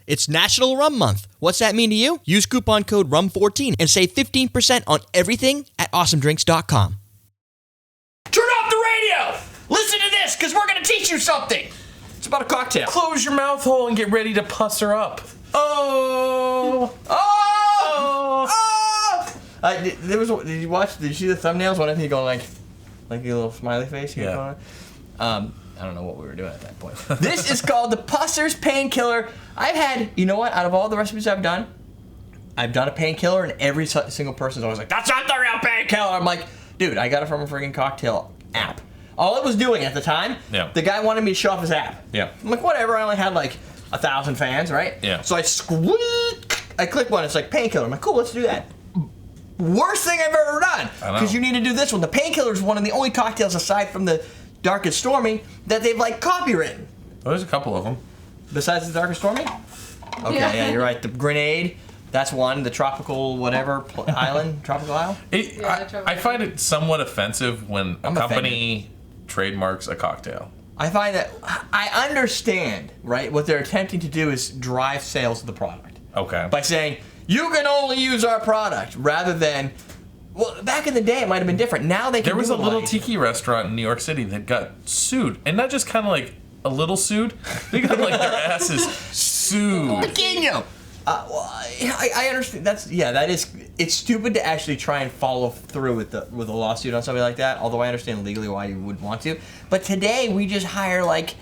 It's National Rum Month. What's that mean to you? Use coupon code RUM14 and save 15% on everything at awesomedrinks.com. Turn off the radio! Listen to this, because we're going to teach you something. It's about a cocktail. Close your mouth hole and get ready to pusser up. Oh! Did you see the thumbnails? One of you going like a little smiley face? Yeah. I don't know what we were doing at that point. This is called the Pussers Painkiller. I've had, you know what, out of all the recipes I've done a painkiller, and every single person's always like, that's not the real painkiller. I'm like, dude, I got it from a freaking cocktail app. All it was doing at the time, the guy wanted me to show off his app. Yeah. I'm like, whatever, I only had like 1,000 fans, right? Yeah. So I click one, it's like painkiller. I'm like, cool, let's do that. Worst thing I've ever done. Because you need to do this one. The painkiller is one of the only cocktails aside from the Dark and Stormy that they've like copywritten. Oh, there's a couple of them. Besides the Dark and Stormy? Okay, yeah, you're right. The Grenade, that's one. The Tropical whatever island, Tropical Isle. I find it somewhat offensive when a company trademarks a cocktail. I find that I understand, right? What they're attempting to do is drive sales of the product. Okay. By saying you can only use our product, rather than. Well, back in the day, it might have been different. Now they can. There was a little tiki restaurant in New York City that got sued, and not just kind of like a little sued. They got like their asses sued. Pequeño. I understand. It's stupid to actually try and follow through with a lawsuit on something like that. Although I understand legally why you would want to. But today we just hire like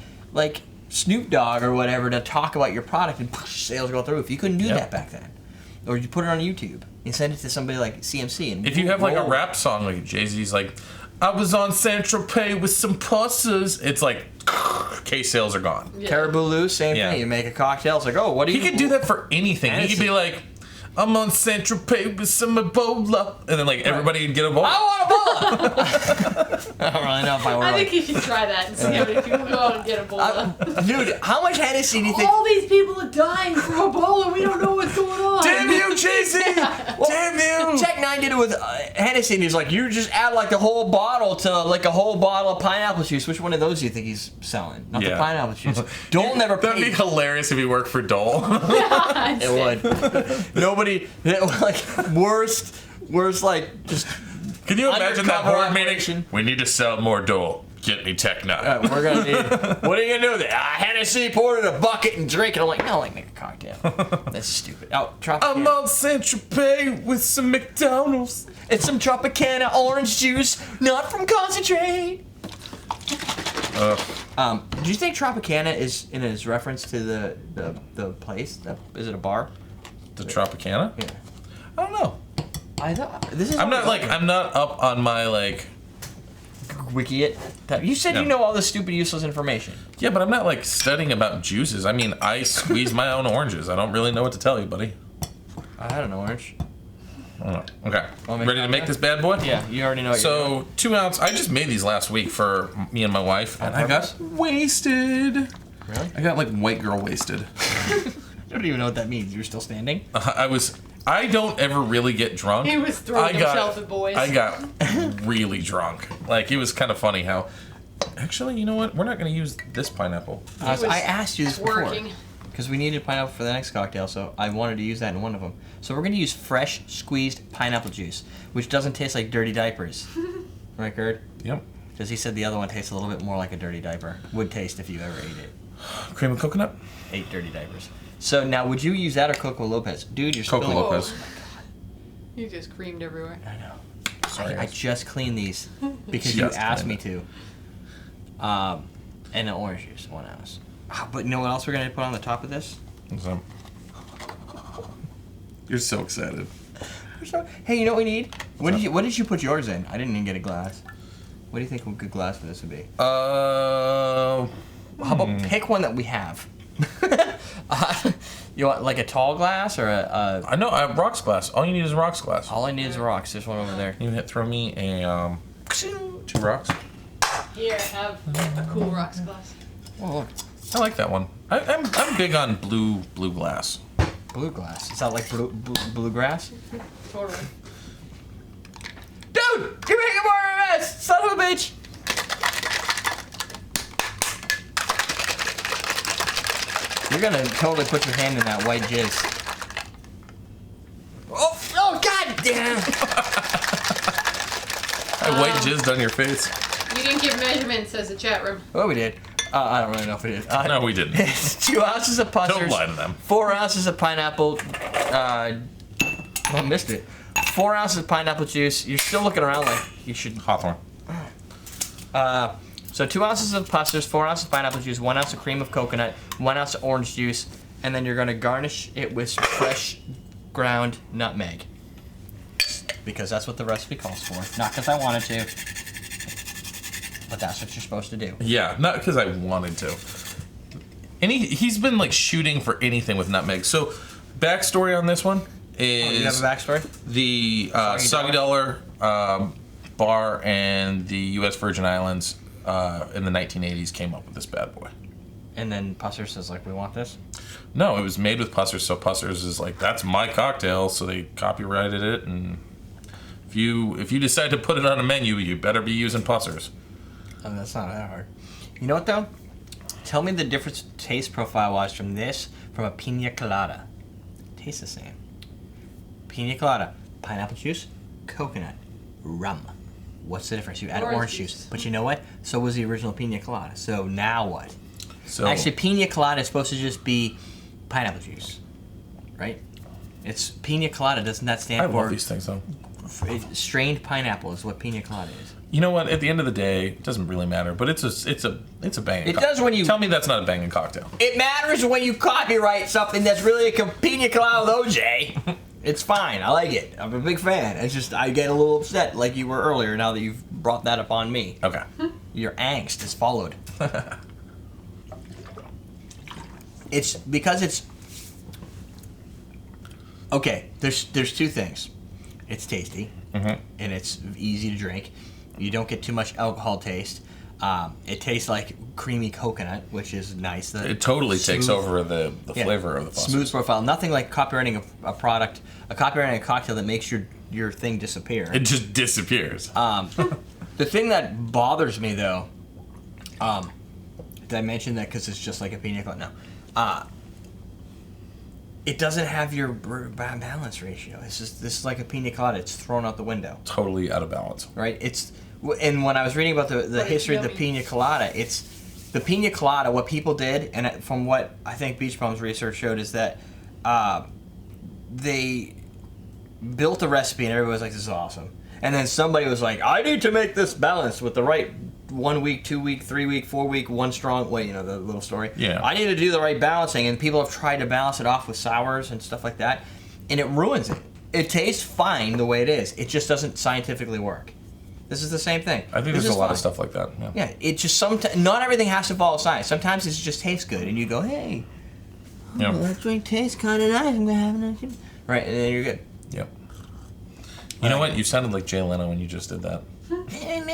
Snoop Dogg or whatever to talk about your product, and sales go through. If you couldn't do that back then, or you put it on YouTube. You send it to somebody like CMC. And if you have like a rap song, like Jay-Z's like, I was on Saint-Tropez with some Pussers, it's like, case sales are gone. Yeah. Caribou Loose, same thing. You make a cocktail, it's like, oh, what do you... He could do that for anything. He could be like, I'm on Saint-Tropez with some Ebola. And then like everybody would get Ebola. I want Ebola! I don't really know if I want. I think you should try that and see how many people go out and get Ebola. Dude, how much Hennessy do you think... All these people are dying from Ebola. We don't know what's going on. Damn you, Jay-Z! Well, damn you! Tech 9 did it with Hennessy, and he's like, you just add like the whole bottle to like a whole bottle of pineapple juice. Which one of those do you think he's selling? Not the pineapple juice. Dole never paid. That'd be hilarious if he worked for Dole. It would. Nobody... Like, worst, like, just... Can you imagine that board meeting? We need to sell more Dole. Get me Tech 9. We're gonna need... What are you gonna do with it? Hennessy, pour it in a bucket and drink it. I'm like, no, make a cocktail. That's stupid. Oh, Tropicana. I'm on Saint-Tropez with some McDonald's. It's some Tropicana orange juice, not from concentrate. Do you think Tropicana is in his reference to the place? Is it a bar? The Tropicana? Yeah. I don't know. I thought this is. I'm not up on my like. Wiki it. You said you know all this stupid, useless information. Yeah, but I'm not like studying about juices. I mean, I squeeze my own oranges. I don't really know what to tell you, buddy. I had an orange. I don't know. Okay. Ready to make this bad boy? Yeah, you already know what you're doing. 2 ounce. I just made these last week for me and my wife, and I got wasted. Really? I got like white girl wasted. I don't even know what that means. You're still standing? I don't ever really get drunk. He was throwing himself at boys. I got really drunk. Like, it was kind of funny how... Actually, you know what? We're not going to use this pineapple. I asked you this before. Working. Because we needed pineapple for the next cocktail, so I wanted to use that in one of them. So we're going to use fresh, squeezed pineapple juice, which doesn't taste like dirty diapers. Right, Gerd? Yep. Because he said the other one tastes a little bit more like a dirty diaper. Would taste if you ever ate it. Cream of coconut? Ate dirty diapers. So now, would you use that or Coco Lopez? Dude, you're Coco spilling. Lopez. Oh my God. You just creamed everywhere. I know. Sorry, I just cleaned these because you asked me to. And an orange juice, 1 ounce. But you know what else we're gonna put on the top of this? What's up? You're so excited. Hey, you know what we need? What did you put yours in? I didn't even get a glass. What do you think a good glass for this would be? How about pick one that we have? You want like a tall glass or a? I know I have rocks glass. All you need is a rocks glass. All I need is rocks. There's one over there. You can throw me a 2 rocks. Here, have a cool rocks glass. Oh, look. I like that one. I'm big on blue glass. Blue glass. Is that like bluegrass? Totally. Dude, you're making more of a mess, son of a bitch. You're gonna totally put your hand in that white jizz. Oh, god damn! I white jizzed on your face. You didn't give measurements as a chat room. Well, we did. I don't really know if we did. No, we didn't. It's 2 ounces of Pussers. Don't lie to them. 4 ounces of pineapple. I missed it. 4 ounces of pineapple juice. You're still looking around like you should. Hawthorne. So 2 ounces of Pussers, 4 ounces of pineapple juice, 1 ounce of cream of coconut, 1 ounce of orange juice, and then you're gonna garnish it with some fresh ground nutmeg. Because that's what the recipe calls for. Not because I wanted to, but that's what you're supposed to do. Yeah, not because I wanted to. And he's been like shooting for anything with nutmeg. So, backstory on this one is you have a backstory? the Soggy Dollar bar and the U.S. Virgin Islands in the 1980s came up with this bad boy. And then Pussers says, like, we want this? No, it was made with Pussers, so Pussers is like, that's my cocktail, so they copyrighted it, and if you decide to put it on a menu, you better be using Pussers. Oh, that's not that hard. You know what, though? Tell me the difference taste profile-wise from this from a pina colada. Tastes the same. Pina colada, pineapple juice, coconut, rum. What's the difference? You add orange juice. But you know what? So was the original pina colada. So now what? So Actually, pina colada is supposed to just be pineapple juice, right? It's pina colada. Doesn't that stand I for love these things, though. strained pineapple? Is what pina colada is. You know what? At the end of the day, it doesn't really matter. But it's a banging. It does when you tell me that's not a banging cocktail. It matters when you copyright something that's really a pina colada with OJ. It's fine. I like it. I'm a big fan. It's just I get a little upset, like you were earlier. Now that you've brought that up on me, Okay. your angst is followed. It's because it's okay. There's two things. It's tasty, and it's easy to drink. You don't get too much alcohol taste. It tastes like creamy coconut, which is nice. It totally takes over the flavor of the Pussers. Smooth profile. Nothing like copywriting a product, copywriting a cocktail that makes your thing disappear. It just disappears. The thing that bothers me though, did I mention that because it's just like a pina colada? No. It doesn't have your balance ratio. This is like a pina colada. It's thrown out the window. Totally out of balance. Right? And when I was reading about the history of the pina colada, it's the pina colada. What people did, and from what I think Beach Bum's research showed, is that they built a recipe and everybody was like, "This is awesome." And then somebody was like, "I need to make this balanced with the right 1 week, 2 week, 3 week, 4 week, one strong." Wait, you know the little story. Yeah. I need to do the right balancing, and people have tried to balance it off with sours and stuff like that, and it ruins it. It tastes fine the way it is. It just doesn't scientifically work. This is the same thing. I think there's a lot of stuff like that. Yeah. Yeah, it just not everything has to follow science. Sometimes it just tastes good, and you go, "Hey, Yeah. that drink tastes kind of nice. I'm gonna have another." Right, and then you're good. Yep. You know what? You sounded like Jay Leno when you just did that. Sometimes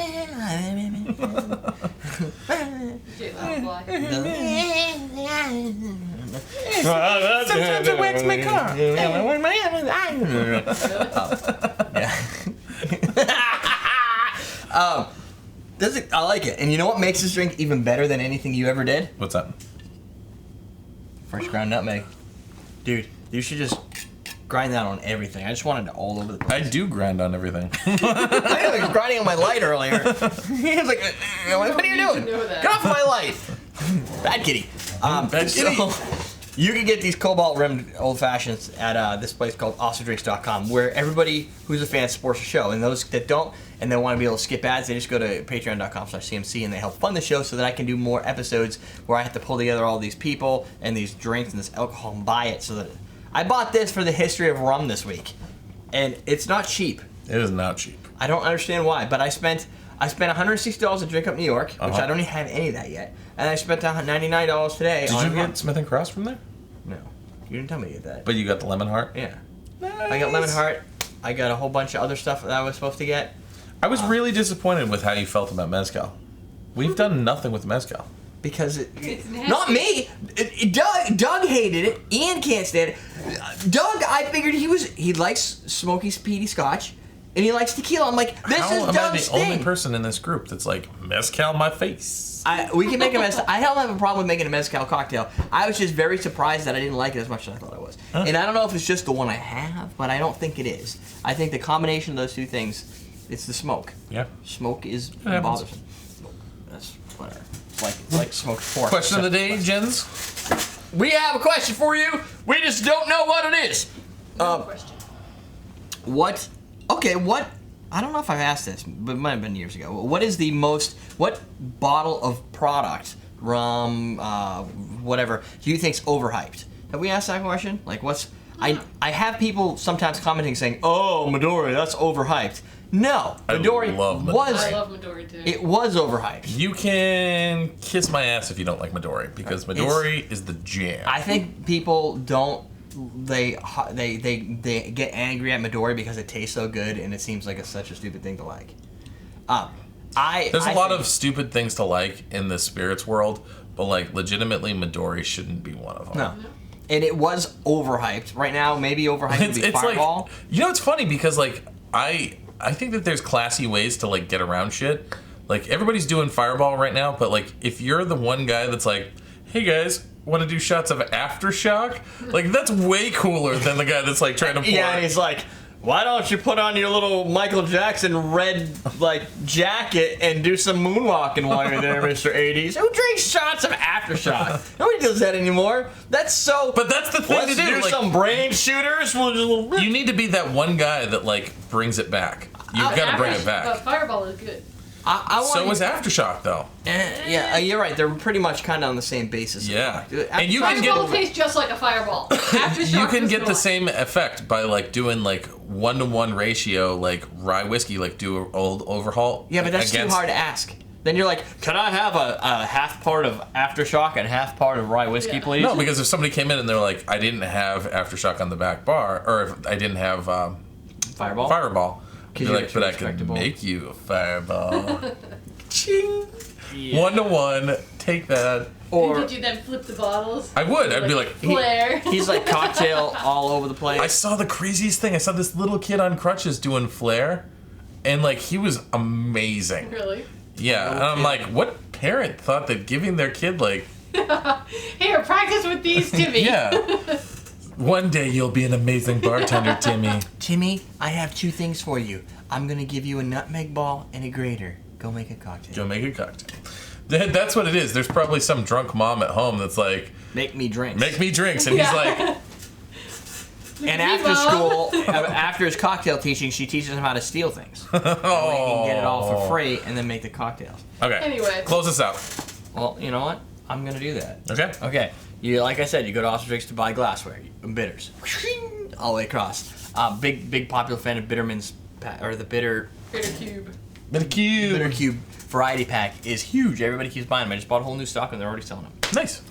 I wax my car. I like it. And you know what makes this drink even better than anything you ever did? What's that? Fresh ground nutmeg. Dude, you should just grind that on everything. I just wanted it all over the place. I do grind on everything. I was grinding on my light earlier. He was like, "What are you doing? know that. Get off my light!" Bad kitty. Bad kitty. So, you can get these cobalt rimmed old fashions at this place called awesomedrinks.com, where everybody who's a fan supports the show, and those that don't and they want to be able to skip ads, they just go to patreon.com/CMC and they help fund the show so that I can do more episodes where I have to pull together all these people and these drinks and this alcohol and buy it. So that I bought this for the history of rum this week, and it's not cheap. It is not cheap. I don't understand why, but I spent $160 to drink up New York, which I don't even have any of that yet, and I spent $99 today. Did on you rum. get Smith & Cross from there? No, you didn't tell me to get that. But you got the Lemon Heart? Yeah. Nice. I got Lemon Heart. I got a whole bunch of other stuff that I was supposed to get. I was really disappointed with how you felt about Mezcal. We've done nothing with Mezcal. Because It's nasty. not me. Doug hated it. Ian can't stand it. Doug, I figured he likes smoky, peaty scotch, and he likes tequila. I'm like, this How is am I dumb the Sting. only person in this group that's like, mezcal my face? We can make a mezcal. I don't have a problem with making a mezcal cocktail. I was just very surprised that I didn't like it as much as I thought I was. Huh? And I don't know if it's just the one I have, but I don't think it is. I think the combination of those two things, it's the smoke. Yeah. Smoke is happens. bothersome. That's whatever. It's like smoked pork. Question of the day, Jens. We have a question for you. We just don't know what it is. Question. What? Okay, what? I don't know if I've asked this, but it might have been years ago. What bottle of product, rum, whatever, do you think's overhyped? Have we asked that question? Like, I have people sometimes commenting saying, "Oh, Midori, that's overhyped." No, Midori was. I love Midori too. It was overhyped. You can kiss my ass if you don't like Midori, because Midori is the jam. I think people don't. They get angry at Midori because it tastes so good and it seems like it's such a stupid thing to like. There's a lot of stupid things to like in the spirits world, but like legitimately Midori shouldn't be one of them. No. And it was overhyped. Right now, maybe overhyped would be Fireball. Like, you know, it's funny because like I think that there's classy ways to like get around shit. Like everybody's doing Fireball right now, but like if you're the one guy that's like, "Hey guys, want to do shots of Aftershock?" Like that's way cooler than the guy that's like trying to pour. Yeah, and he's like, "Why don't you put on your little Michael Jackson red like jacket and do some moonwalking while you're there, Mr. 80s?" Who drinks shots of Aftershock? Nobody does that anymore. That's so. But that's the thing Let's to do. do Like, some brain shooters. you need to be that one guy that like brings it back. You've got to bring it But back. Fireball is good. I want So is Aftershock though. Yeah, you're right. They're pretty much kind of on the same basis. Yeah. Dude, And you can Fireball get tastes just like a Fireball. Aftershock you can does get the not. same effect by like doing like 1-to-1 ratio like rye whiskey, like do an old overhaul. Yeah, but that's too hard to ask. Then you're like, "Can I have a half part of Aftershock and half part of rye whiskey, Yeah. please?" No, because if somebody came in and they're like, "I didn't have Aftershock on the back bar," or if I didn't have Fireball. Fireball, I'd be you're like, too "But I could respectable." make you a Fireball." Ching. 1-to-1, take that. Or Did you then flip the bottles? I would. I'd be like, Flare. he's like cocktail all over the place. I saw the craziest thing. I saw this little kid on crutches doing flair, and like he was amazing. Really? Yeah, and I'm like, what parent thought that giving their kid like, Here, practice with these, Timmy. yeah, one day you'll be an amazing bartender, Timmy. Timmy, I have two things for you. I'm gonna give you a nutmeg ball and a grater. Go make a cocktail. Go make a cocktail. That's what it is. There's probably some drunk mom at home that's like, Make me drinks. make me drinks, and he's like, And Me, after Mom. school, after his cocktail teaching, she teaches him how to steal things. He can get it all for free and then make the cocktails. Okay. Anyway. Close this out. Well, you know what? I'm gonna do that. Okay. Okay. You, like I said, you go to Awesome Drinks to buy glassware and bitters, all the way across. Big popular fan of Bitterman's or the bitter Critter Cube. Bitter cube. Bitter Cube variety pack is huge. Everybody keeps buying them. I just bought a whole new stock and they're already selling them. Nice.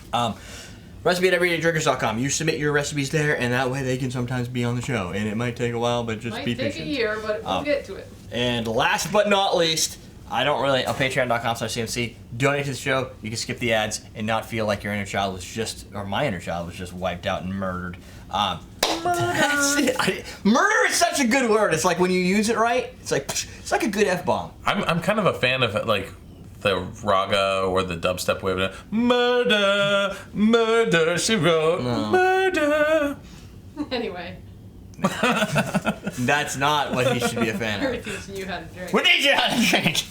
Recipe at everydaydrinkers.com. You submit your recipes there, and that way they can sometimes be on the show. And it might take a while, but just Might be take patient. a year, but we'll get to it. And last but not least, patreon.com/CMC. Donate to the show. You can skip the ads and not feel like your inner child was just, or my inner child was just wiped out and murdered. That's it. Murder is such a good word. It's like when you use it right, it's like a good F-bomb. I'm kind of a fan of like the raga or the dubstep way of it. Murder, murder, she wrote, murder. Anyway, That's not what he should be a fan we're of. teaching you how to drink. We need you how to drink.